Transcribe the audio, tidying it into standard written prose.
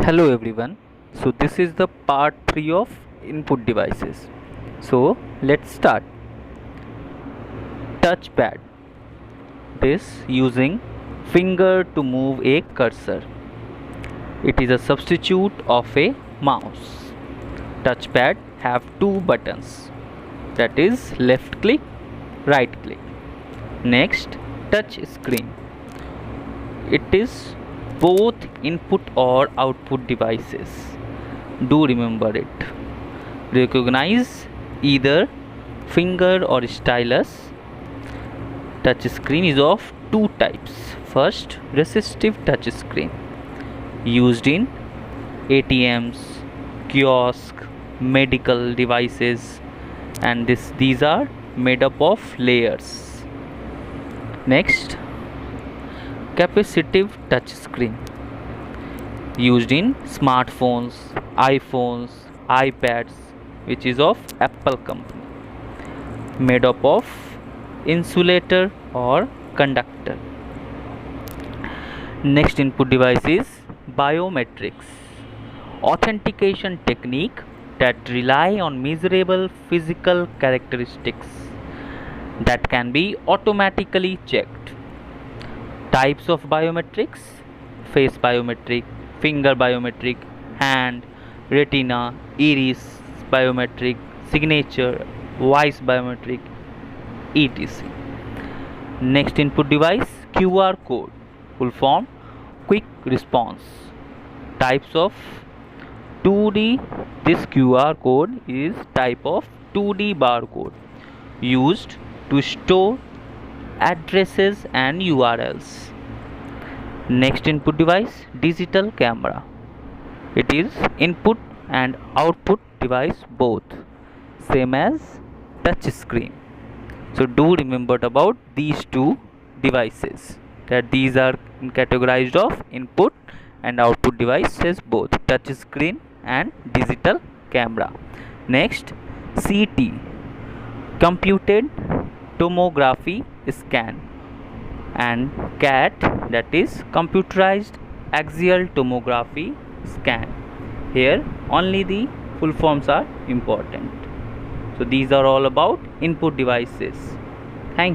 Hello everyone. So this is the part 3 of input devices. So let's start. Touchpad. This using finger to move a cursor. It is a substitute of a mouse. Touchpad have two buttons. That is left click, right click. Next, touch screen. It is both input or output devices. Do remember it. Recognize either finger or stylus. Touch screen is of two types. First, resistive touch screen used in ATMs, kiosk, medical devices, and these are made up of layers. Next, capacitive touch screen used in smartphones, iPhones, iPads, which is of Apple company, made up of insulator or conductor. Next input device is biometrics, authentication technique that rely on measurable physical characteristics that can be automatically checked. Types of biometrics: face biometric, finger biometric, hand, retina, iris biometric, signature, voice biometric, etc. Next input device, QR code, full form quick response. Types of 2D. This QR code is type of 2D barcode used to store addresses and URLs. Next input device, digital camera. It is input and output device both, same as touch screen. So do remember about these two devices, that these are categorized of input and output devices both, touch screen and digital camera. Next, CT, computed tomography scan, and CAT, that is computerized axial tomography scan. Here only the full forms are important. So these are all about input devices. Thank you.